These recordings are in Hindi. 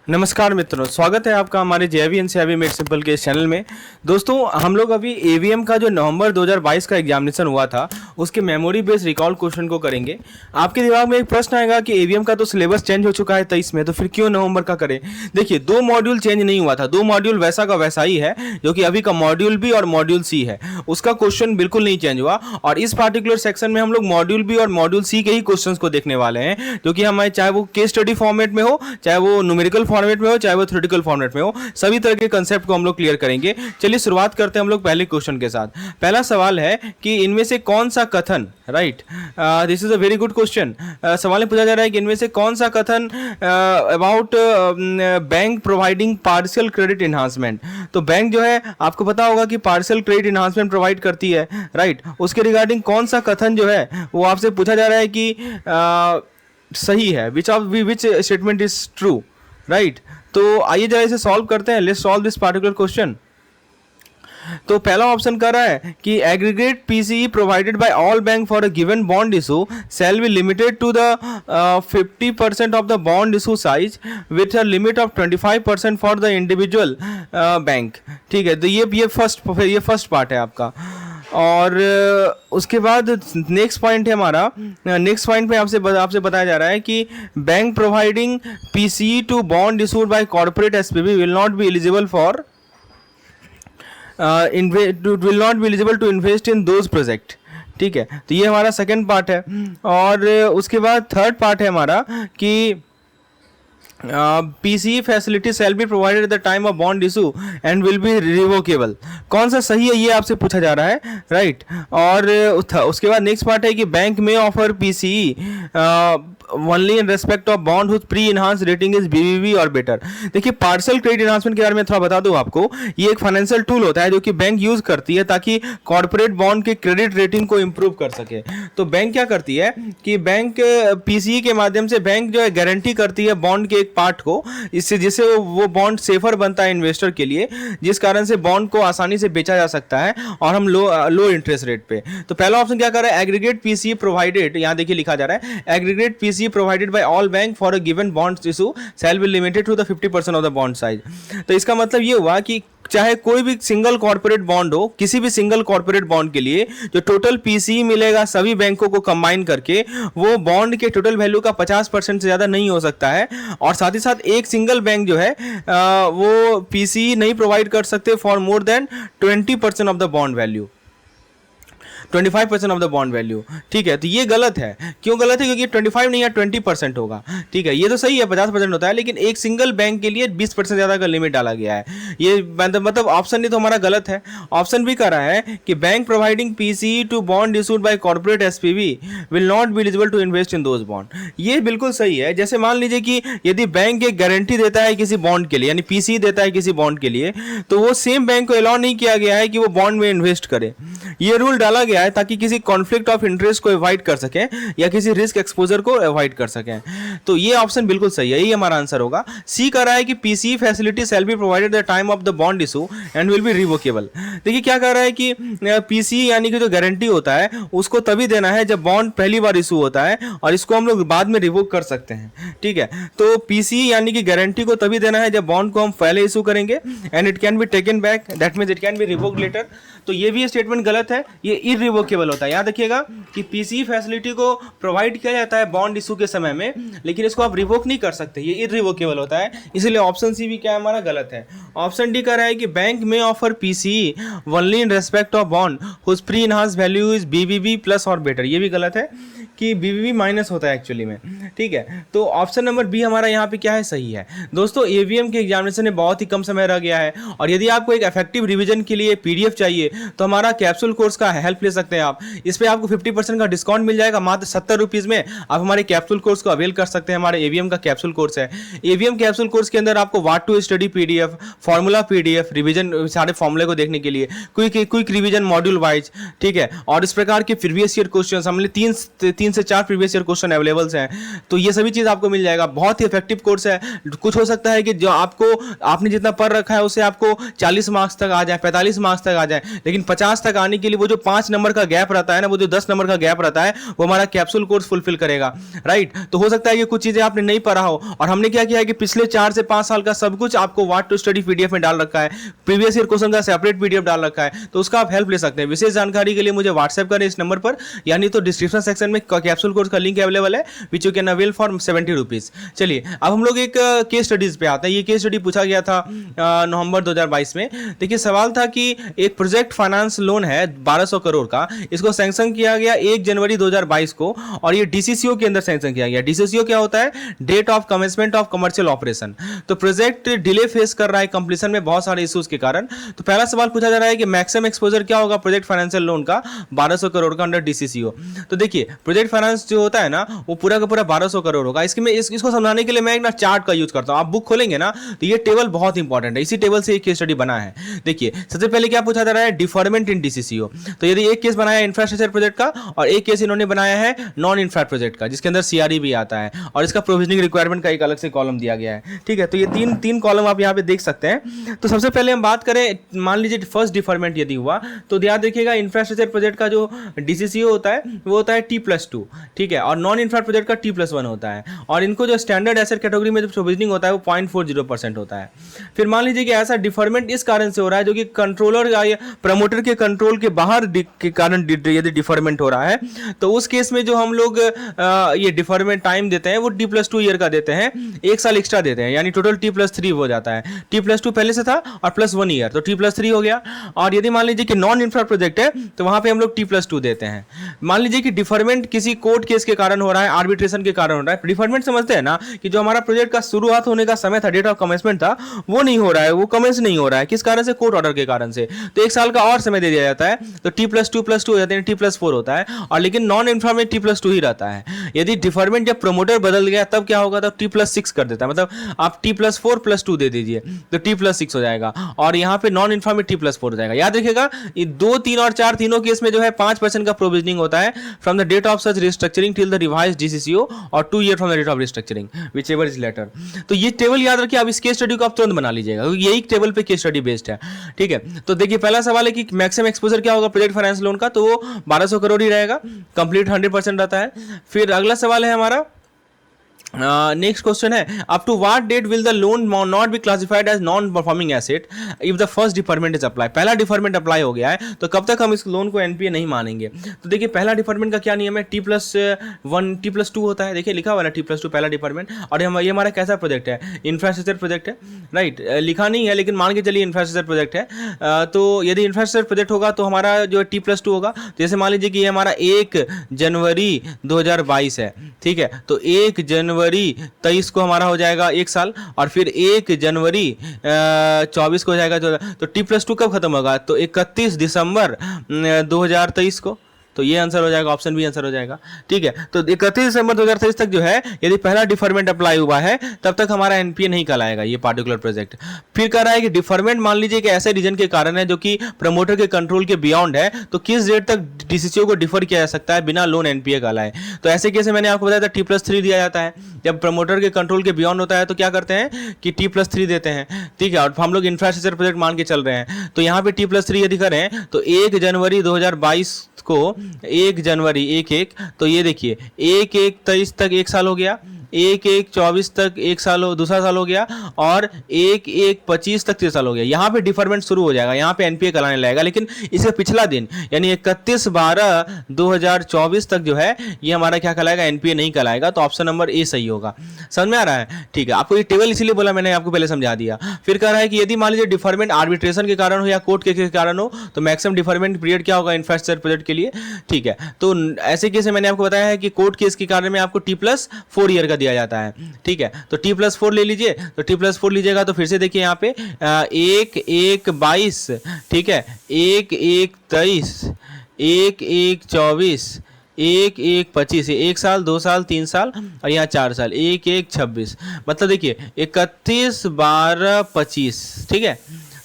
नमस्कार मित्रों, स्वागत है आपका हमारे जेवी एनसीईआरटी मेड सिंपल के इस चैनल में। दोस्तों, हम लोग अभी एवीएम का जो नवंबर 2022 का एग्जामिनेशन हुआ था उसके मेमोरी बेस्ड रिकॉल क्वेश्चन को करेंगे। आपके दिमाग में एक प्रश्न आएगा कि एवीएम का तो सिलेबस चेंज हो चुका है 23 में, तो फिर क्यों नवंबर का करें। देखिए, 2 मॉड्यूल चेंज नहीं हुआ था, 2 मॉड्यूल वैसा का वैसा ही है, जो कि अभी का मॉड्यूल बी और मॉड्यूल सी है, उसका क्वेश्चन बिल्कुल नहीं चेंज हुआ। और इस पार्टिकुलर सेक्शन में हम लोग मॉड्यूल बी और मॉड्यूल सी के ही क्वेश्चन को देखने वाले हैं, जो कि हमारे चाहे वो केस स्टडी फॉर्मेट में हो, चाहे वो न्यूमेरिकल फॉर्मेट में हो, चाहे वो थ्योरेटिकल फॉर्मेट में हो, सभी तरह के कंसेप्ट को हम लोग क्लियर करेंगे। चलिए शुरुआत करते हैं हम लोग पहले क्वेश्चन के साथ। पहला सवाल है कि इनमें से कौन सा कथन, right, this is a very good question. सवाल में पूछा जा रहा है कि इनमें से कौन सा कथन about bank providing partial credit enhancement. तो बैंक जो है, आपको पता होगा कि पार्शियल क्रेडिट इन्हांसमेंट प्रोवाइड करती है, राइट, उसके रिगार्डिंग कौन सा कथन जो है वो आपसे पूछा जा रहा है कि सही है, which statement is true, right. तो आइए जरा इसे सॉल्व करते हैं। Let's solve this particular question. तो पहला ऑप्शन कर रहा है कि aggregate PCE provided by all bank for a given bond issue shall be limited to the 50% of the bond issue size with a limit of 25% for the individual bank. ठीक है, तो ये फर्स्ट पार्ट है आपका। और उसके बाद नेक्स्ट पॉइंट है हमारा। नेक्स्ट पॉइंट में आपसे बताया जा रहा है कि bank providing PCE to bond issued by corporate SPV will not be eligible for will not be eligible to invest in those project। ठीक है, तो ये हमारा सेकेंड पार्ट है। और उसके बाद थर्ड पार्ट है हमारा कि PCE facility shall be provided at the time of bond issue and will be revocable. कौन सा सही है ये आपसे पूछा जा रहा है, राइट। और उसके बाद नेक्स्ट पार्ट है कि bank may offer PCE only in respect of bond whose pre enhance rating is BBB और बेटर। देखिए, पार्शियल क्रेडिट इनहांसमेंट के बारे में थोड़ा बता दूं आपको। ये एक फाइनेंशियल टूल होता है जो कि बैंक यूज करती है ताकि कॉर्पोरेट बॉन्ड के क्रेडिट रेटिंग को इंप्रूव कर सके। तो बैंक क्या करती है कि बैंक PCE के माध्यम से बैंक जो है गारंटी करती है बॉन्ड के एक पार्ट को, जिससे वो बॉन्ड सेफर बनता है इन्वेस्टर के लिए, जिस कारण से बॉन्ड को आसानी से बेचा जा सकता है और हम लो इंटरेस्ट रेट पे। तो पहला ऑप्शन क्या कर रहा है, एग्रीगेट PCE प्रोवाइडेड, यहां देखिए लिखा जा रहा है aggregate PCE provided by all bank for a given bond issue shall be limited to the 50% of the bond size। तो इसका मतलब ये हुआ कि चाहे कोई भी सिंगल कॉर्पोरेट बॉन्ड हो, किसी भी सिंगल कॉर्पोरेट बॉन्ड के लिए जो टोटल PCE मिलेगा सभी बैंकों को कंबाइन करके, वो बॉन्ड के टोटल वैल्यू का 50% से ज़्यादा नहीं हो सकता है। और साथ ही साथ एक सिंगल बैंक जो है वो PCE नहीं प्रोवाइड कर सकते for more than 20% of the bond value, 25% of the bond value. ठीक है, तो ये गलत है। क्यों गलत है? क्योंकि 25 नहीं है, 20% होगा। ठीक है, ये तो सही है, 50% होता है, लेकिन एक सिंगल बैंक के लिए 20% ज़्यादा का लिमिट डाला गया है। ये मतलब ऑप्शन नहीं तो हमारा गलत है। ऑप्शन भी कर रहा है कि bank providing PCE to bond issued by corporate SPV will not be eligible to invest in those bond. ये बिल्कुल सही है। जैसे मान लीजिए कि यदि बैंक एक गारंटी देता है किसी बॉन्ड के लिए, यानी PCE देता है किसी बॉन्ड के लिए, तो वो सेम बैंक को अलाउ नहीं किया गया है कि वो बॉन्ड में इन्वेस्ट करे। ये रूल डाला गया है ताकि किसी कॉन्फ्लिक्ट ऑफ इंटरेस्ट को अवॉइड कर सके या किसी रिस्क एक्सपोजर को अवॉइड कर सके। तो ये ऑप्शन बिल्कुल सही है, यही हमारा आंसर होगा। सी कर रहा है कि PCE facility shall be provided at the time of the bond issue and will be revocable. देखिए क्या कर रहा है कि PCE यानी कि जो गारंटी होता है उसको तभी देना है जब बॉन्ड पहली बार इशू होता है, और इसको हम लोग बाद में रिवोक कर सकते हैं। ठीक है, तो PCE यानी कि गारंटी को तभी देना है जब बॉन्ड को हम पहले इशू करेंगे, and it can be taken back, that means it can be revoked later. तो ये भी स्टेटमेंट गलत है, ये इररिवोकेबल होता है। याद रखिएगा कि PCE फैसिलिटी को प्रोवाइड किया जाता है बॉन्ड इशू के समय में, लेकिन इसको आप रिवोक नहीं कर सकते, ये इररिवोकेबल होता है। इसलिए ऑप्शन सी भी क्या है हमारा गलत है। ऑप्शन डी कह रहा है कि bank may offer PCE only in respect of bond whose pre enhance value is BBB plus और बेटर। ये भी गलत है कि BBB माइनस होता है एक्चुअली में। ठीक है, तो ऑप्शन नंबर बी हमारा यहाँ पे क्या है, सही है। दोस्तों, AVM के एग्जामिनेशन में बहुत ही कम समय रह गया है, और यदि आपको एक इफेक्टिव रिवीजन के लिए PDF चाहिए तो हमारा कैप्सूल कोर्स का हेल्प ले सकते हैं आप। इस पे आपको 50% का डिस्काउंट मिल जाएगा, मात्र 70 रुपीज़ में आप हमारे कैप्सूल कोर्स को अवेल कर सकते हैं। हमारे AVM का कैप्सूल कोर्स है। AVM कैप्सूल कोर्स के अंदर आपको what to study PDF, formula PDF, revision सारे फॉर्मूले को देखने के लिए क्विक रिवीजन मॉड्यूल वाइज, ठीक है, और इस प्रकार के प्रीवियस ईयर क्वेश्चन हमने तीन 3 से 4 प्रीवियस ईयर क्वेश्चन अवेलेबल हैं, तो ये सभी चीज़ आपको मिल जाएगा। बहुत ही इफेक्टिव कोर्स है। कुछ हो सकता है कि जो आपने जितना पढ़ रखा है उसे आपको 40 मार्क्स तक आ जाए, 45 मार्क्स तक आ जाए, लेकिन 50 तक आने के लिए वो जो 5 नंबर का गैप रहता है ना, वो जो 10 नंबर का गैप रहता है, वो हमारा कैप्सूल कोर्स फुलफिल करेगा, राइट। तो हो सकता है कि कुछ चीज़ें आपने नहीं पढ़ा हो, और हमने क्या किया है कि पिछले 4 से 5 साल का सब कुछ आपको व्हाट टू स्टडी पीडीएफ में डाल रखा है, प्रीवियस ईयर क्वेश्चन का सेपरेट पीडीएफ डाल रखा है, तो उसका आप हेल्प ले सकते हैं। विशेष जानकारी के लिए मुझे व्हाट्सएप करें इस नंबर पर, यानी तो डिस्क्रिप्शन सेक्शन में कैप्सूल कोर्स का लिंक अवेलेबल है, which you can avail for 70 rupees. चलिए अब हम लोग एक केस स्टडीज पे आते हैं। ये केस स्टडी पूछा गया था नवंबर 2022 में। देखिए सवाल था कि एक प्रोजेक्ट फाइनेंस लोन है 1200 करोड़ का, इसको सैंक्शन किया गया 1 जनवरी 2022 को, और ये डीसीसीओ के अंदर सैंक्शन किया गया। डीसीसीओ क्या होता है? Date of commencement of commercial operation. तो प्रोजेक्ट डिले फेस कर रहा है कंप्लीशन में बहुत सारे इश्यूज के कारण। तो पहला सवाल पूछा जा रहा है कि मैक्सिमम एक्सपोजर क्या होगा प्रोजेक्ट फाइनेंशियल लोन का 1200 करोड़ का अंडर डीसीसीओ। तो देखिए प्रोजेक्ट फाइनेंस जो होता है ना, वो पूरा का पूरा 1200 करोड़ होगा। इसको समझाने के लिए मैं एक ना चार्ट का यूज करता हूं। आप बुक खोलेंगे ना, तो ये टेबल बहुत इंपॉर्टेंट है, इसी टेबल से एक केस स्टडी बना है। देखिए सबसे पहले क्या पूछा जा रहा है? डिफरमेंट इन डीसीसीओ। तो यदि एक केस बनाया इंफ्रास्ट्रक्चर प्रोजेक्ट का, और एक केस इन्होंने बनाया है नॉन इंफ्रा प्रोजेक्ट का, जिसके अंदर सीआरई भी आता है, और इसका प्रोविजनिंग रिक्वायरमेंट का एक अलग से कॉलम दिया गया है। ठीक है, तो ये तीन कॉलम आप यहाँ पे देख सकते हैं। तो सबसे पहले हम बात करें, मान लीजिए फर्स्ट डिफरमेंट यदि हुआ, तो याद रखिएगा इंफ्रास्ट्रक्चर प्रोजेक्ट का जो डीसीसीओ होता है वो होता है T+2, ठीक है, और नॉन इंफ्रा प्रोजेक्ट का T+1 होता है, और इनको जो स्टैंडर्ड एसेट कैटेगरी में जो प्रोविजनिंग होता है वो 0.40% होता है। फिर मान लीजिए कि ऐसा डिफरमेंट इस कारण से हो रहा है जो कि कंट्रोलर या प्रमोटर के कंट्रोल के बाहर के कारण यदि डिफरमेंट हो रहा है, तो उस केस में जो हम लोग ये डिफरमेंट टाइम देते हैं वो T+2 ईयर का देते हैं, 1 साल एक्स्ट्रा देते हैं, यानी टोटल T+3 हो जाता है। T+2 पहले से था और +1 ईयर, तो T+3 हो गया। और यदि मान लीजिए कि नॉन इंफ्रा प्रोजेक्ट है तो वहां पे हम लोग T+2 देते हैं। मान लीजिए कि डिफरमेंट किसी कोर्ट केस के कारण हो रहा है, आर्बिट्रेशन के कारण हो रहा है। डिफरमेंट समझते हैं ना, कि जो हमारा प्रोजेक्ट का शुरुआत होने का समय था, डेट ऑफ कमेंसमेंट था, वो नहीं हो रहा है, वो कमेंस नहीं हो रहा है। किस कारण से? कोर्ट ऑर्डर के कारण से। तो 1 साल का और समय दे दिया जाता है, तो T+2+2 हो जाते हैं, T+4 होता है। और लेकिन नॉन इंफ्रा में T+2 ही रहता है। यदि डिफरमेंट जब प्रमोटर बदल गया तब क्या होगा? तब T+6 कर देता है, मतलब आप T+4+2 दे दीजिए तो T+6 हो जाएगा, और यहाँ पे नॉन इंफ्रा में T+4 हो जाएगा। याद रखिएगा ये 2, 3 और 4 तीनों केस में जो है 5% का प्रोविजनिंग होता है from the date of such restructuring till the revised DCCO, और 2 year from the date of restructuring whichever is later. तो ये टेबल याद रखिए, आप इस केस स्टडी को आप तुरंत बना लीजिएगा, क्योंकि यही टेबल पे केस स्टडी बेस्ड है। ठीक है, तो देखिए पहला सवाल है कि मैक्सिमम एक्सपोजर क्या होगा प्रोजेक्ट फाइनेंस लोन का, तो वो 1200 करोड़ ही रहेगा, कंप्लीट 100% रहता है। फिर अगला सवाल है हमारा, नेक्स्ट क्वेश्चन है, up to what date will the loan not be classified as non performing asset if the first deferment is apply. पहला डिफरमेंट अप्लाई हो गया है, तो कब तक हम इस लोन को एनपीए नहीं मानेंगे? तो देखिए पहला डिफरमेंट का क्या नियम है? T+1 T+2 होता है। देखिए लिखा हुआ है T+2 पहला डिफरमेंट, और ये हमारा कैसा प्रोजेक्ट है? इंफ्रास्ट्रक्चर प्रोजेक्ट है, राइट। लिखा नहीं है लेकिन मान के चलिए इंफ्रास्ट्रक्चर प्रोजेक्ट है। तो यदि इंफ्रास्ट्रक्चर प्रोजेक्ट होगा तो हमारा जो T+2 होगा, जैसे मान लीजिए कि ये हमारा 1 जनवरी 2022 है, ठीक है, तो 1 जनवरी 23 को हमारा हो जाएगा 1 साल, और फिर 1 जनवरी 24 को हो जाएगा। तो T+2 कब खत्म होगा? तो 31 दिसंबर 2023 को। तो ये आंसर हो जाएगा, ऑप्शन बी आंसर हो जाएगा। ठीक है, तो 31 दिसंबर 2023 तक जो है यदि पहला डिफरमेंट अप्लाई हुआ है तब तक हमारा एनपीए नहीं कहलाएगा ये पार्टिकुलर प्रोजेक्ट। फिर कह रहा है कि डिफरमेंट मान लीजिए कि ऐसे रीजन के कारण है जो कि प्रमोटर के कंट्रोल के बियॉन्ड है, तो किस डेट तक डीसीसीओ को डिफर किया जा सकता है बिना लोन एनपीए कहलाए? तो ऐसे केस में मैंने आपको बताया था T+3 दिया जाता है। जब प्रमोटर के कंट्रोल के बियॉन्ड होता है तो क्या करते हैं कि T+3 देते हैं, ठीक है, और हम लोग इंफ्रास्ट्रक्चर प्रोजेक्ट मान के चल रहे हैं। तो यहाँ पे T+3 यदि करें तो 1 जनवरी 2022 को 1 जनवरी 1 तो ये देखिए 1/1/23 तक 1 साल हो गया, 1/1/24 तक 1 साल दूसरा साल हो गया, और 1/1/25 तक 3 साल हो गया। यहाँ पे डिफरमेंट शुरू हो जाएगा, यहाँ पे एनपीए कराने लगेगा, लेकिन इससे पिछला दिन यानी 31/12/2024 तक जो है ये हमारा क्या कहलाएगा? एनपीए नहीं कहलाएगा। तो ऑप्शन नंबर ए सही होगा। समझ में आ रहा है? ठीक है, आपको ये टेबल इसीलिए बोला मैंने, आपको पहले समझा दिया। फिर कह रहा है कि यदि मान लीजिए डिफरमेंट आर्बिट्रेशन के कारण हो या कोर्ट के कारण हो, तो मैक्सिमम डिफरमेंट पीरियड क्या होगा इंफ्रास्ट्रक्चर प्रोजेक्ट के लिए? ठीक है, तो ऐसे केस में मैंने आपको बताया है कि कोर्ट केस के कारण में आपको T+4 ईयर का दिया जाता है। ठीक है, तो T+4 ले लीजिए, तो T+4 लीजिएगा तो फिर से देखिए यहाँ पे 1/1/22, ठीक है, 1/1/23, 1/1/24, 1/1/25, 1 साल 2 साल 3 साल और यहाँ 4 साल, 1/1/26, मतलब देखिए 31/12/25। ठीक है,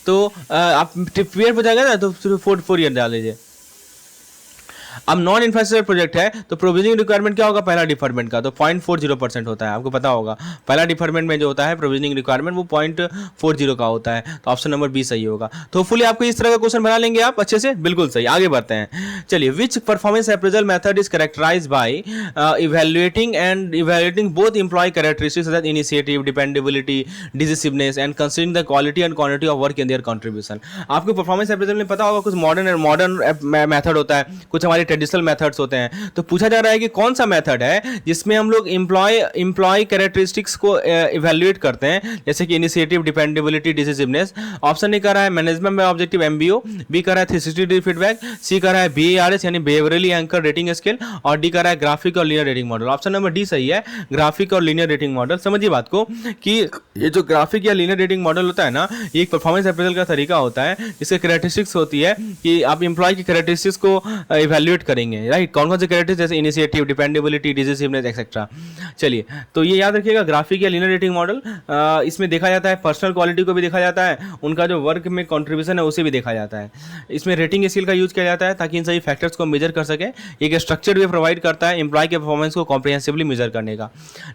तो आप पीरियड हो जाएगा ना, तो 4 ईयर डाल लीजिए। अब नॉन इंफ्रास्ट्रक्चर प्रोजेक्ट है तो प्रोविजनिंग रिक्वायरमेंट क्या होगा, पहला डिफरमेंट का, तो 0.40% होता है, आपको पता होगा पहला डिफरमेंट में जो होता है प्रोविजनिंग रिक्वायरमेंट वो 0.40 का होता है, तो ऑप्शन नंबर बी सही होगा। तो होपफुली आपको इस तरह का क्वेश्चन बना लेंगे आप अच्छे से, बिल्कुल सही। आगे बढ़ते हैं, चलिए, which performance appraisal method is characterise by evaluating both employ characteristics such as initiative, dependability, decisiveness and considering the quality and quantity of work in their contribution. आपको परफॉर्मेंस अप्रेजल में पता होगा कुछ मॉडर्न मेथड होता है, कुछ हमारे ट्रेडिशनल मेथड्स होते हैं, तो पूछा जा रहा है कि कौन सा मेथड है जिसमें हम लोग एम्प्लॉय कैरेक्टरिस्टिक्स को इवैल्यूएट करते हैं, जैसे कि initiative, dependability, decisiveness. Option A कर रहा है मैनेजमेंट में ऑब्जेक्टिव एमबीओ, बी कर रहा है 360 डिग्री फीडबैक, सी कर रहा है बीएआरएस यानी बिहेवियरली एंकर रेटिंग स्केल, और डी कर रहा है ग्राफिक और linear rating model. Option number D सही है, ग्राफिक और लीनियर रेटिंग मॉडल। समझिए बात को कि ये जो ग्राफिक या लीनियर रेटिंग मॉडल होता है ना, ये एक परफॉर्मेंस अप्रेजल का तरीका होता है, जिसके कैरेक्टरिस्टिक्स होती है कि आप एम्प्लॉय की कैरेक्टरिस्टिक्स को इवैल्यूएट करेंगे, राइट, कौन कौन से कैरेक्टरिस्टिक्स, जैसे इनिशिएटिव, डिपेंडेबिलिटी, डिसिसिवनेस एक्सेट्रा। चलिए, तो ये याद रखिएगा, ग्राफिक या लीनियर रेटिंग मॉडल, इसमें देखा जाता है पर्सनल क्वालिटी को भी देखा जाता है, उनका जो वर्क में कंट्रीब्यूशन है उसे भी देखा जाता है। इसमें रेटिंग स्केल का यूज किया जाता है ताकि इन सभी फैक्टर्स को मेजर कर सके। एक स्ट्रक्चर्ड वे प्रोवाइड करता है एम्प्लॉय के परफॉर्मेंस को कॉम्प्रिहेंसिवली मेजर करने का।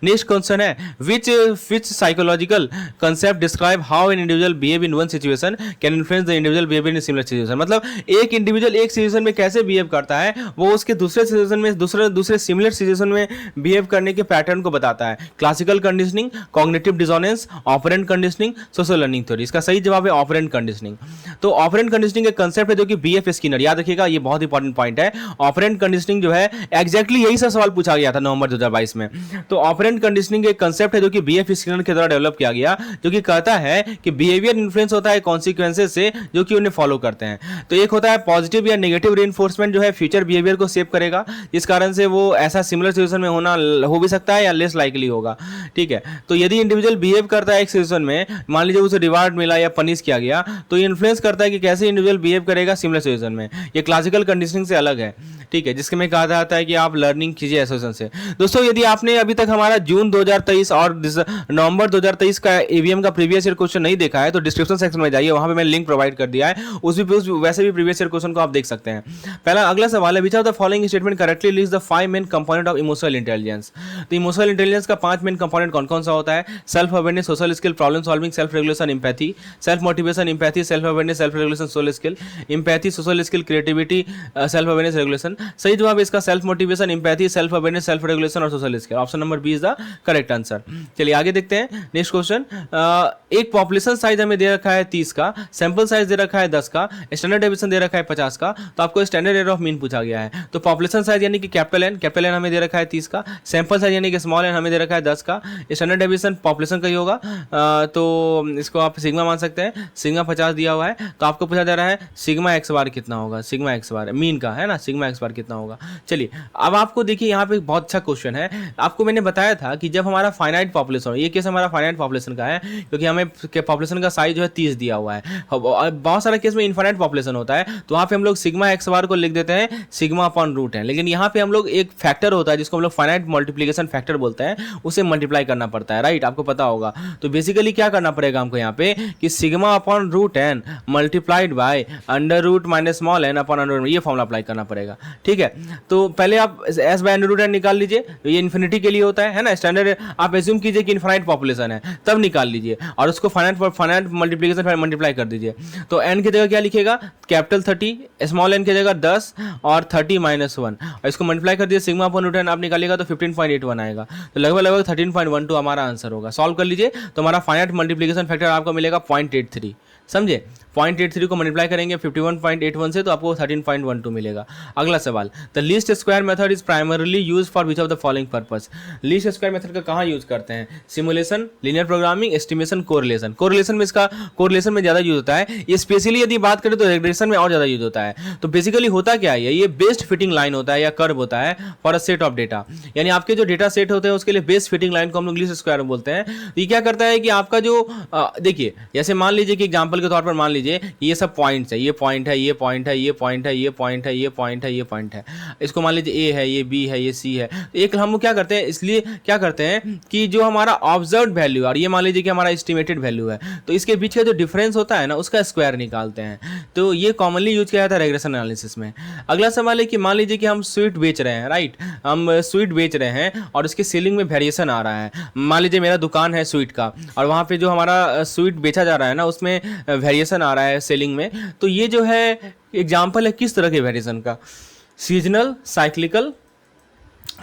नेक्स्ट क्वेश्चन है, which psychological concept describe how an individual behave in one situation can influence the individual behaviour in similar situation. मतलब एक इंडिविजुअल एक सिचुएशन में कैसे बिहेव करता है, वो उसके दूसरे सिचुएशन में दूसरे सिमिलर सिचुएशन में बिहेव करने के पैटर्न को बताता है। Classical conditioning, cognitive dissonance, operant conditioning, social learning theory. इसका सही जवाब है ऑपरेंट कंडीशनिंग। तो ऑपरेंट कंडीशनिंग एक कंसेप्ट है जो कि बीएफ स्किनर, याद रखिएगा ये बहुत इंपॉर्टेंट पॉइंट है। ऑपरेंट कंडीशनिंग जो है एग्जैक्टली यही सा सवाल पूछा गया था नवंबर 2022 में। तो ऑपरेंट कंडीशनिंग एक कंसेप्ट है जो कि बीएफ स्किनर के द्वारा डेवलप किया गया, जो कि कहता है कि बिहेवियर इन्फ्लुएंस होता है कॉन्सिक्वेंसेस से जो कि उन्हें फॉलो करते हैं। तो एक होता है पॉजिटिव या नेगेटिव रीइंफोर्समेंट जो है फ्यूचर बिहेवियर को सेव करेगा, जिस कारण से वो ऐसा सिमिलर सिचुएशन में हो भी सकता है या लेस लाइकली होगा। ठीक है, तो यदि इंडिविजुअल बिहेव करता है एक सिचुएशन में, मान लीजिए उसे रिवार्ड मिला या पनिश किया गया, तो ये इन्फ्लुएंस करता है कि कैसे इंडिविजुअल बिहेव करेगा सिमिलर सिचुएशन में। ये क्लासिकल कंडीशनिंग से अलग है, ठीक है, जिसके में कहा जाता है कि आप लर्निंग कीजिए एसोसिएशन से। दोस्तों, यदि आपने अभी तक हमारा जून 2023 और नवंबर 2023 का ईवीएम का प्रीवियस ईयर क्वेश्चन नहीं देखा है तो डिस्क्रिप्शन सेक्शन में जाइए, वहां पे मैंने लिंक प्रोवाइड कर दिया है, वैसे भी प्रीवियस ईयर क्वेश्चन को आप देख सकते हैं। पहला अगला सवाल है, which of the following statement correctly list the 5 main component of emotional intelligence. तो इमोशनल इंटेलिजेंस का 5 मेन कंपोनेंट कौन कौन सा होता है? Self awareness, social skill, problem solving, self regulation, empathy, self motivation, empathy, self awareness, self regulation, social skill, empathy, social skill, creativity, self awareness, regulation. सही जवाब इसका self motivation, empathy, self awareness, self regulation और social skill. Option number B is the correct answer. चलिए आगे देखते हैं नेक्स्ट क्वेश्चन। एक पॉपुलेशन साइज हमें दे रखा है 30 का, सैंपल साइज दे रखा है 10 का, स्टैंडर्ड डेविएशन दे रखा है 50 का, तो आपको स्टैंडर्ड एरर ऑफ मीन पूछा गया है। तो पॉपुलेशन साइज यानी कि कैपिटल एन हमें दे रखा है 30 का, सैंपल साइज यानी कि स्मॉल एन हमें दे रखा है 10 का, स्टैंडर्ड डेविएशन पॉपुलेशन का ही होगा, तो इसको आप सिग्मा मान सकते हैं, सिग्मा 50 दिया हुआ है। तो आपको पूछा जा रहा है सिग्मा एक्स बार कितना होगा, सिग्मा एक्स बार मीन का है ना, सिग्मा एक्स बार कितना होगा। चलिए अब आपको देखिए यहाँ पे बहुत अच्छा क्वेश्चन है। आपको मैंने बताया था कि जब हमारा फाइनाइट पॉपुलेशन, ये केस हमारा फाइनाइट पॉपुलेशन का है क्योंकि हमें पॉपुलेशन का साइज जो है 30 दिया हुआ है। बहुत सारे केस में इनफाइनाइट पॉपुलेशन होता है, तो वहाँ पे हम लोग सिग्मा एक्स बार को लिख देते हैं सिग्मा अपॉन रूट है, लेकिन यहाँ पे हम लोग एक फैक्टर होता है जिसको हम लोग फाइनाइट मल्टीप्लिकेशन फैक्टर बोलते हैं, उसे मल्टीप्लाई करना पड़ता है, राइट, आपको पता होगा। तो बेसिकली क्या करना पड़ेगा हमको यहाँ पे कि sigma upon root n multiplied by under root minus small n upon under root, ये फॉर्मूला अप्लाई करना पड़ेगा। ठीक है, तो पहले आप S by under root n निकाल लीजिए, ये इन्फिनिटी के लिए होता है ना, स्टैंडर्ड आप एज्यूम कीजिए कि इनफाइनाइट पॉपुलेशन है, तब निकाल लीजिए और उसको फाइनाइट मल्टीप्लिकेशन मल्टीप्लाई कर दीजिए। तो एन की जगह क्या लिखिएगा, कैपिटल 30, स्मॉल एन की जगह 10 और 30 माइनस 1, और इसको मल्टीप्लाई कर दिए सिग्मा अपॉन रूट एन आप निकालिएगा तो 15.81 आएगा, तो लगभग 13.12 हमारा आंसर होगा। सॉल्व कर लीजिए तो हमारा फाइनाइट मल्टीप्लिकेशन फैक्टर आपको मिलेगा 0.83, समझे। 0.83 को मल्टीप्लाई करेंगे 51.81 से तो आपको 13.12 मिलेगा। अगला सवाल, the least square method is primarily use for which of the following purpose. Least square method का कहाँ यूज करते हैं? Simulation, linear programming, estimation, correlation. Correlation में इसका कोरिलेशन में ज़्यादा यूज होता है, ये स्पेशली यदि बात करें तो रिग्रेशन में और ज़्यादा यूज होता है। तो बेसिकली होता क्या है, ये बेस्ट फिटिंग लाइन होता है या कर्व होता है for a set of data, यानी आपके जो डेटा सेट होते हैं उसके लिए बेस्ट फिटिंग लाइन को हम लोग लीस्ट स्क्वायर बोलते हैं। तो ये क्या करता है कि आपका जो देखिए, जैसे मान लीजिए कि एग्जाम्पल के तौर पर मान लीजिए लीजिए ये सब पॉइंट्स है, ये पॉइंट है, ये पॉइंट है, ये पॉइंट है, ये पॉइंट है, ये पॉइंट है, ये पॉइंट है। इसको मान लीजिए ए है, ये बी है, ये सी है। एक हम क्या करते हैं, इसलिए क्या करते हैं कि जो हमारा ऑब्जर्व वैल्यू है और ये मान लीजिए कि हमारा एस्टिमेटेड वैल्यू है, तो इसके बीच का जो डिफरेंस होता है ना उसका स्क्वायर निकालते हैं। तो ये कॉमनली यूज किया जाता है रेग्रेशन एनालिसिस में। अगला सवाल है कि मान लीजिए कि हम स्वीट बेच रहे हैं, राइट, हम स्वीट बेच रहे हैं और उसके सेलिंग में वेरिएशन आ रहा है। मान लीजिए मेरा दुकान है स्वीट का और वहाँ पे जो हमारा स्वीट बेचा जा रहा है ना उसमें वेरिएशन आ रहा है सेलिंग में। तो ये जो है एग्जाम्पल है किस तरह के वेरिएशन का, सीजनल, साइक्लिकल,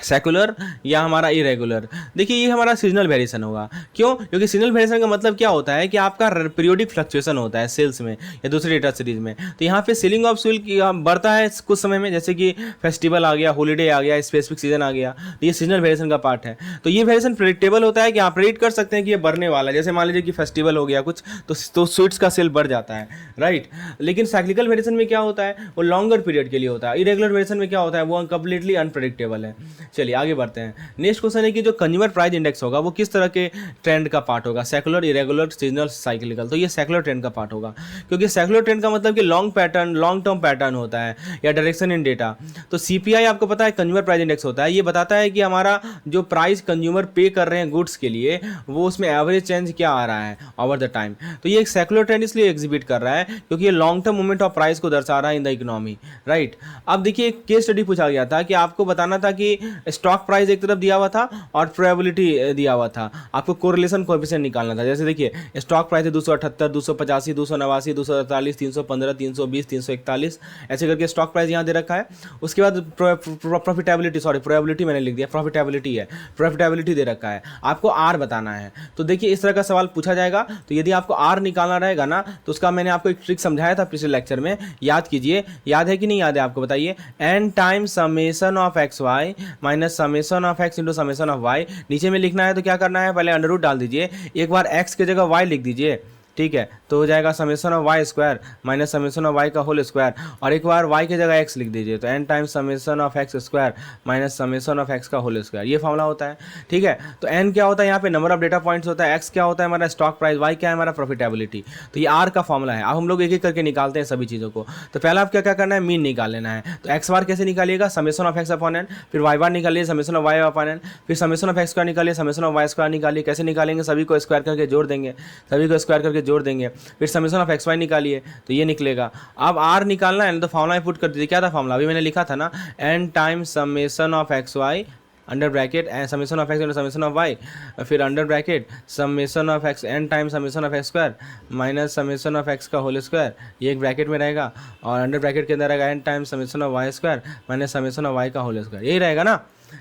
सेकुलर या हमारा इरेगुलर। देखिए ये हमारा सीजनल वेरिएशन होगा। क्यों? क्योंकि सीजनल वेरिएशन का मतलब क्या होता है कि आपका पीरियोडिक फ्लक्चुएशन होता है सेल्स में या दूसरे डेटा सीरीज में। तो यहाँ पे सेलिंग ऑफ सेल बढ़ता है कुछ समय में, जैसे कि फेस्टिवल आ गया, हॉलीडे आ गया, स्पेसिफिक सीजन आ गया, तो ये सीजनल वेरिएशन का पार्ट है। तो ये वेरिएशन प्रेडिक्टेबल होता है कि आप प्रेडिक्ट कर सकते हैं कि ये बढ़ने वाला है। जैसे मान लीजिए कि फेस्टिवल हो गया कुछ तो स्वीट्स का सेल बढ़ जाता है, राइट। लेकिन साइक्लिकल वेरिएशन में क्या होता है, वो लॉन्गर पीरियड के लिए होता है। इरेगुलर वेरिएशन में क्या होता है, वो कंप्लीटली अनप्रेडिक्टेबल है। चलिए आगे बढ़ते हैं। नेक्स्ट क्वेश्चन है कि जो कंज्यूमर प्राइस इंडेक्स होगा वो किस तरह के ट्रेंड का पार्ट होगा, सेकुलर, इरेगुलर, सीजनल, साइक्लिकल। तो ये सेकुलर ट्रेंड का पार्ट होगा, क्योंकि सेकुलर ट्रेंड का मतलब कि long pattern, long term pattern होता है या डायरेक्शन इन डेटा। तो सीपीआई आपको पता है कंज्यूमर प्राइस इंडेक्स होता है, ये बताता है कि हमारा जो प्राइस कंज्यूमर पे कर रहे हैं गुड्स के लिए वो उसमें एवरेज चेंज क्या आ रहा है ओवर द टाइम। तो ये एक सेकुलर ट्रेंड इसलिए एग्जिबिट कर रहा है क्योंकि ये long term movement of price को दर्शा रहा है इन द इकोनॉमी, राइट। अब देखिए एक केस स्टडी पूछा गया था कि आपको बताना था कि स्टॉक प्राइस एक तरफ दिया हुआ था और प्रोबेबिलिटी दिया हुआ था, आपको कोरिलेशन कोएफिशिएंट निकालना था। जैसे देखिए स्टॉक प्राइस है 278, 285, 289, 248, 315, 320, 341, ऐसे करके स्टॉक प्राइस यहाँ दे रखा है। उसके बाद प्रॉफिटेबिलिटी, सॉरी प्रोबेबिलिटी मैंने लिख दिया, प्रॉफिटेबिलिटी है, प्रॉफिटेबिलिटी दे रखा है, आपको आर बताना है। तो देखिए इस तरह का सवाल पूछा जाएगा। तो यदि आपको आर निकालना रहेगा ना तो उसका मैंने आपको एक ट्रिक समझाया था पिछले लेक्चर में, याद कीजिए। याद है कि नहीं याद है आपको, बताइए। N time summation of x y minus summation of x into summation of y. नीचे में लिखना है तो क्या करना है, पहले अंडर रूट डाल दीजिए, एक बार एक्स की जगह वाई लिख दीजिए, ठीक है। तो हो जाएगा summation of Y square minus summation of y का होल स्क्वायर, और एक बार वाई की जगह एक्स लिख दीजिए, तो n times summation of x square minus summation of x का होल स्क्वायर। ये फॉर्मूला होता है, ठीक है। तो एन क्या होता है यहाँ पे, नंबर ऑफ डेटा पॉइंट्स होता है, एक्स क्या होता है हमारा स्टॉक प्राइस, वाई क्या है हमारा प्रॉफिटेबिलिटी। तो ये आर का फॉर्मूला है। अब हम लोग एक एक करके निकालते हैं सभी चीज़ों को। तो पहला आप क्या क्या करना है, मीन निकाल लेना है। तो एक्स बार कैसे निकालिएगा, summation of X upon N, फिर वाई बार निकालिए summation of Y upon N, फिर समेशन ऑफ एक्स स्क्वायर निकालिए, समेशन ऑफ वाई स्क्वायर निकालिए। कैसे निकालेंगे, सभी को स्क्वायर करके जोड़ देंगे, सभी को स्क्वायर करके जोड़ देंगे, फिर समेशन ऑफ एक्स वाई निकालिए तो ये निकलेगा। अब आर निकालना है ना तो फॉर्मूला में पुट कर दीजिए। क्या था फॉर्मूला, अभी मैंने लिखा था ना, N time summation of x Y under bracket summation of x summation of Y, फिर under bracket summation of X N time summation of x square minus summation of x का होल स्क्वायर, ये एक ब्रैकेट में रहेगा, और अंडर ब्रैकेट के अंदर रहेगा n time summation of Y square minus summation of y का होल स्क्वायर, यही रहेगा ना,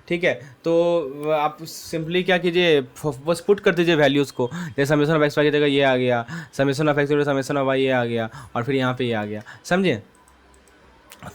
ठीक है। तो आप सिंपली क्या कीजिए, बस पुट कर दीजिए वैल्यूज़ को। जैसे समेशन ऑफ एक्स वाई की जगह ये आ गया, summation of x summation of y ये आ गया, और फिर यहाँ पे ये आ गया, समझे।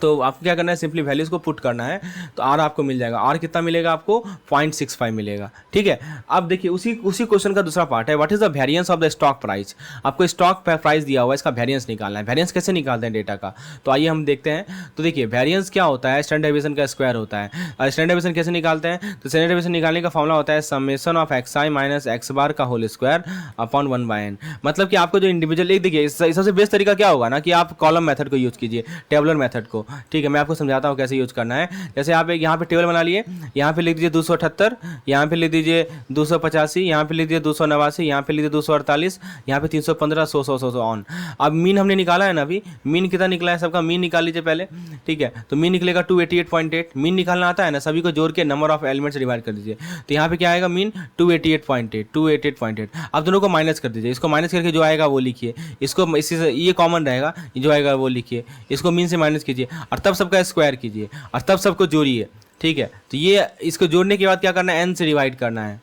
तो आपको क्या करना है, सिंपली वैल्यूज़ को पुट करना है तो आर आपको मिल जाएगा। आर कितना मिलेगा आपको, 0.65 मिलेगा, ठीक है। अब देखिए उसी क्वेश्चन का दूसरा पार्ट है, what is the variance of the stock price. आपको स्टॉक प्राइस दिया हुआ है, इसका वेरिएंस निकालना है। वेरिएंस कैसे निकालते हैं डेटा का, तो आइए हम देखते हैं। तो देखिए वेरिएंस क्या होता है, स्टैंडर्ड डेविएशन का स्क्वायर होता है। और स्टैंडर्ड डेविएशन कैसे निकालते हैं, तो स्टैंडर्ड डेविएशन निकालने का फॉर्मूला होता है summation of X I minus X bar का होल स्क्वायर अपॉन 1/n। मतलब कि आपको जो इंडिविजुअल, एक देखिए सबसे बेस्ट तरीका क्या होगा ना कि आप कॉलम मेथड को यूज कीजिए, टेबलर मेथड को, ठीक है। मैं आपको समझाता हूँ कैसे यूज करना है। जैसे आप एक यहाँ पे टेबल बना लिए, यहाँ पे लिख दीजिए 278, यहाँ पे लिख दीजिए 285, यहाँ पे लिख दीजिए 289, यहाँ पे लिख दीजिए 248, यहाँ पे 315, 100 ऑन। अब मीन हमने निकाला है ना, अभी मीन कितना निकला है, सबका मीन निकाल लीजिए पहले, ठीक है। तो मीन निकलेगा 288.8, मीन निकालना आता है ना, सभी को जोड़ के नंबर ऑफ एलिमेंट्स डिवाइड कर दीजिए। तो यहाँ पे क्या आएगा, मीन 288.8। अब दोनों को माइनस कर दीजिए, इसको माइनस करके जो आएगा वो लिखिए, इसको इसी से ये कॉमन रहेगा, जो आएगा वो लिखिए, इसको मीन से माइनस कीजिए और तब सबका स्क्वायर कीजिए और तब सबको जोड़िए, ठीक है। तो ये इसको जोड़ने के बाद क्या करना है, एन से डिवाइड करना है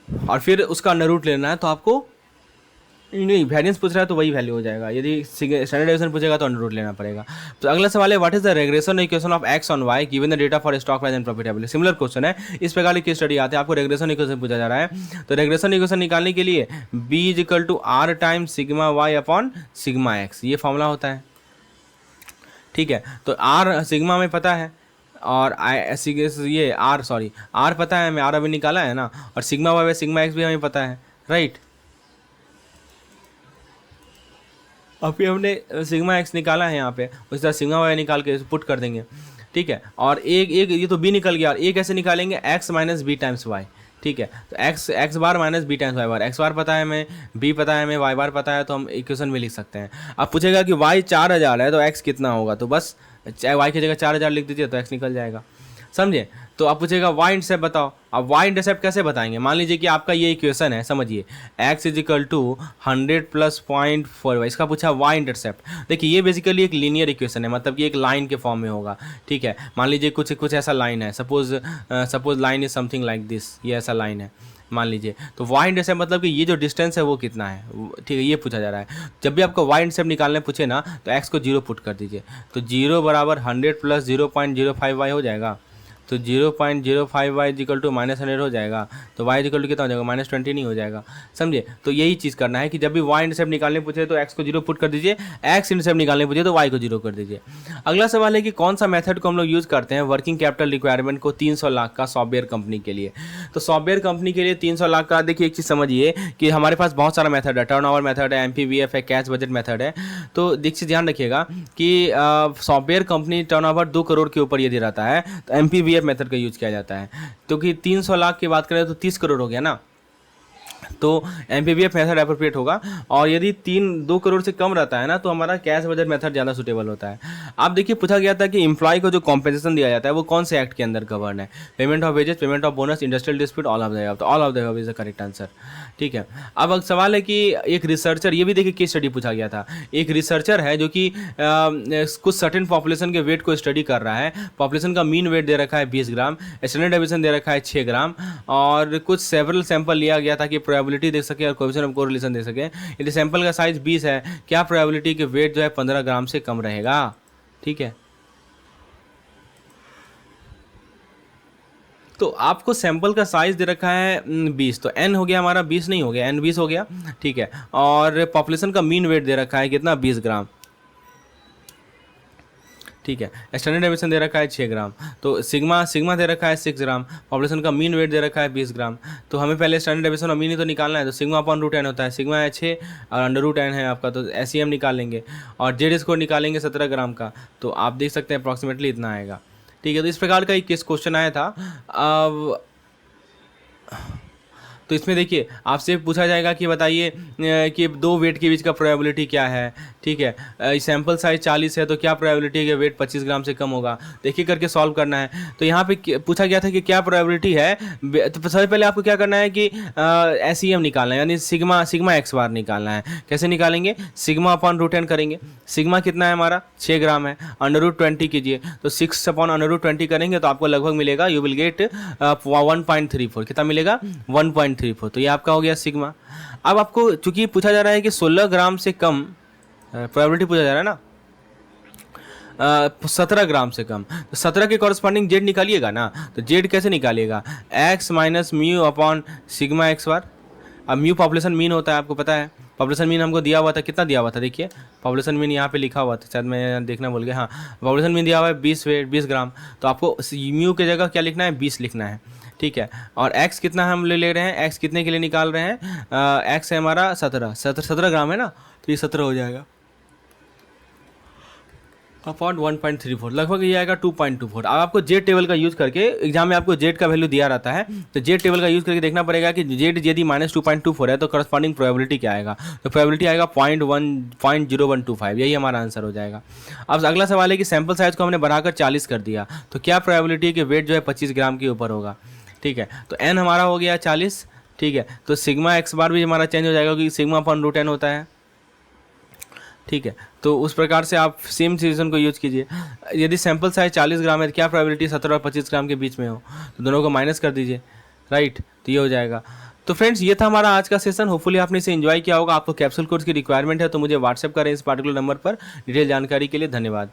और फिर उसका अंडर रूट लेना है। तो आपको नहीं, वेरिएंस पूछ रहा है तो वही वैल्यू हो जाएगा, यदि स्टैंडर्ड डेविएशन पूछेगा तो अंडर रूट लेना पड़ेगा। तो अगला सवाल है, what is the regression equation of x on y given the data for stock price and profitability. Similar question है, इस प्रकार की केस स्टडी आते हैं, आपको रेग्रेशन इक्वेशन पूछा जा रहा है। तो रेग्रेशन इक्वेशन निकालने के लिए b is equal to r time sigma y upon sigma x, ये फॉर्मूला होता है, ठीक है। तो आर सिग्मा में पता है और ये आर पता है, मैं आर अभी निकाला है ना, और सिग्मा वाई सिग्मा एक्स भी हमें पता है, राइट। अभी हमने सिग्मा एक्स निकाला है यहाँ पे, उस तरह सिग्मा वाई निकाल के पुट कर देंगे, ठीक है। और एक एक ये तो बी निकल गया, और एक कैसे निकालेंगे, x minus b times y, ठीक है। तो x bar minus b times y bar, x bar पता है हमें, बी पता है हमें, वाई बार पता है, तो हम इक्वेशन में लिख सकते हैं। अब पूछेगा कि वाई 4000 है तो एक्स कितना होगा, तो बस वाई की जगह 4000 लिख दीजिए तो एक्स निकल जाएगा, समझे। तो आप पूछेगा वाई इंटरसेप्ट बताओ। अब वाई इंटरसेप्ट कैसे बताएंगे, मान लीजिए कि आपका ये इक्वेशन है, समझिए x is equal to 100 plus 0.4, इसका पूछा वाई इंटरसेप्ट। देखिए ये बेसिकली एक लीनियर इक्वेशन है, मतलब कि एक लाइन के फॉर्म में होगा, ठीक है। मान लीजिए कुछ ऐसा लाइन है, suppose line is something like this, ये ऐसा लाइन है मान लीजिए। तो वाई इंटरसेप्ट मतलब कि ये जो डिस्टेंस है वो कितना है, ठीक है, ये पूछा जा रहा है। जब भी आपको वाई इंटरसेप्ट निकालने पूछे ना, तो x को 0 पुट कर दीजिए, तो 0 बराबर 100 प्लस 0.05 वाई हो जाएगा, तो 0.05 वाई इक्वल टू -100 हो जाएगा, तो वाई इक्वल टू कितना हो जाएगा, -20 नहीं हो जाएगा, समझे। तो यही चीज़ करना है कि जब भी वाई इंटरसेप्ट निकालने पूछे तो एक्स को 0 पुट कर दीजिए, एक्स इंटरसेप्ट निकालने पूछे तो वाई को 0 कर दीजिए। अगला सवाल है कि कौन सा मेथड को हम लोग यूज़ करते हैं वर्किंग कैपिटल रिक्वायरमेंट को 300 लाख का सॉफ्टवेयर कंपनी के लिए। तो सॉफ्टवेयर कंपनी के लिए 300 लाख का, देखिए एक चीज़ समझिए कि हमारे पास बहुत सारा मेथड है, टर्नओवर मेथड है, MPVF है, कैश बजट मेथड है। तो देखिए ध्यान रखिएगा कि सॉफ्टवेयर कंपनी टर्नओवर 2 करोड़ के ऊपर यदि रहता है तो MPVF मेथड का यूज किया जाता है, क्योंकि 300 लाख की बात करें तो 30 करोड़ हो गया ना, तो MPVF मेथड अप्रोप्रिएट होगा। और यदि 2 करोड़ से कम रहता है ना, तो हमारा कैश बजट मेथड ज़्यादा सूटेबल होता है। आप देखिए पूछा गया था कि एम्प्लॉय को जो कॉम्पेंसेशन दिया जाता है वो कौन से एक्ट के अंदर कवर्ड है, payment of wages, payment of bonus, industrial dispute, all of the above. तो all of the above is the correct answer, ठीक है। अब सवाल है कि एक रिसर्चर, ये भी देखिए केस स्टडी पूछा गया था, एक रिसर्चर है जो कि कुछ सर्टेन पॉपुलेशन के वेट को स्टडी कर रहा है। पॉपुलेशन का मीन वेट दे रखा है 20 ग्राम, स्टैंडर्ड डेविएशन दे रखा है 6 ग्राम, और कुछ सेवरल सैंपल लिया गया था कि प्रोबेबिलिटी देख सके और कोएफिशिएंट ऑफ कोरिलेशन दे सके। यदि सैंपल का साइज 20 है, क्या प्रोबेबिलिटी कि वेट जो है 15 ग्राम से कम रहेगा, ठीक है। तो आपको सैंपल का साइज दे रखा है 20, तो n हो गया हमारा 20 नहीं हो गया, n 20 हो गया, ठीक है। और पॉपुलेशन का मीन वेट दे रखा है कितना, 20 ग्राम, ठीक है। स्टैंडर्ड डेविएशन दे रखा है 6 ग्राम, तो सिग्मा दे रखा है 6 ग्राम, पॉपुलेशन का मीन वेट दे रखा है 20 ग्राम। तो हमें पहले स्टैंडर्ड डेविएशन और मीन ही तो निकालना है, तो सिग्मा अपॉन रूट n होता है, सिग्मा है 6 और अंडर रूट n है आपका, तो SEM निकाल लेंगे, और जेड स्कोर निकालेंगे 17 ग्राम का, तो आप देख सकते हैं अप्रॉक्सीमेटली इतना आएगा, ठीक है। तो इस प्रकार का एक क्वेश्चन आया था। अब तो इसमें देखिए आपसे पूछा जाएगा कि बताइए कि 2 वेट के बीच का प्रोबेबिलिटी क्या है, ठीक है। सैंपल साइज 40 है तो क्या प्रोबेबिलिटी है कि वेट 25 ग्राम से कम होगा, देखिए करके सॉल्व करना है। तो यहाँ पे पूछा गया था कि क्या प्रोबेबिलिटी है, तो सबसे पहले आपको क्या करना है कि SEM निकालना है, यानी सिग्मा एक्स बार निकालना है। कैसे निकालेंगे, सिग्मा अपॉन रूट n करेंगे, सिग्मा कितना है हमारा 6 ग्राम है, अंडर रूट 20 कीजिए, तो 6 अपॉन अंडर रूट 20 करेंगे तो आपको लगभग मिलेगा, यू विल गेट 1.34, कितना मिलेगा 1.34, तो ये आपका हो गया सिग्मा। अब आपको चूंकि पूछा जा रहा है कि 16 ग्राम से कम प्रोबेबिलिटी पूछा जा रहा है ना, 17 ग्राम से कम, तो 17 के कॉरस्पॉन्डिंग जेड निकालिएगा ना, तो जेड कैसे निकालिएगा, X minus mu upon sigma X bar. अब म्यू पॉपुलेशन मीन होता है, आपको पता है पॉपुलेशन मीन हमको दिया हुआ था, कितना दिया हुआ था, देखिए पॉपुलेशन मीन यहाँ पे लिखा हुआ था, शायद मैं देखना भूल गया, हाँ पॉपुलेशन मीन दिया हुआ है 20 ग्राम, तो आपको म्यू की जगह क्या लिखना है 20 लिखना है, ठीक है। और x कितना हम ले रहे हैं, x कितने के लिए निकाल रहे हैं, x है हमारा 17 ग्राम है ना, तो ये 17 हो जाएगा अपॉन 1.34, लगभग ये आएगा 2.24। अब आपको जेड टेबल का यूज़ करके, एग्जाम में आपको जेड का वैल्यू दिया रहता है, तो जेड टेबल का यूज़ करके देखना पड़ेगा कि जेड यदि -2.24 है तो करस्पॉन्डिंग प्रोबेबिलिटी क्या आएगा, तो प्रोबेबिलिटी आएगा 0.0125, यही हमारा आंसर हो जाएगा। अब अगला सवाल है कि सैंपल साइज को हमने बढ़ाकर 40 कर दिया, तो क्या प्रोबेबिलिटी है कि वेट जो है 25 ग्राम के ऊपर होगा, ठीक है। तो n हमारा हो गया 40, ठीक है। तो सिग्मा एक्स बार भी हमारा चेंज हो जाएगा क्योंकि सिग्मा अपॉन रूट n होता है, ठीक है। तो उस प्रकार से आप सेम सिचुएशन को यूज कीजिए। यदि सैंपल साइज 40 ग्राम है तो क्या प्रोबेबिलिटी 17 और 25 ग्राम के बीच में हो, तो दोनों को माइनस कर दीजिए, राइट, तो ये हो जाएगा। तो फ्रेंड्स ये था हमारा आज का सेशन, होपफुली आपने इसे एंजॉय किया होगा। आपको कैप्सूल कोर्स की रिक्वायरमेंट है तो मुझे व्हाट्सएप करें इस पार्टिकुलर नंबर पर डिटेल जानकारी के लिए। धन्यवाद।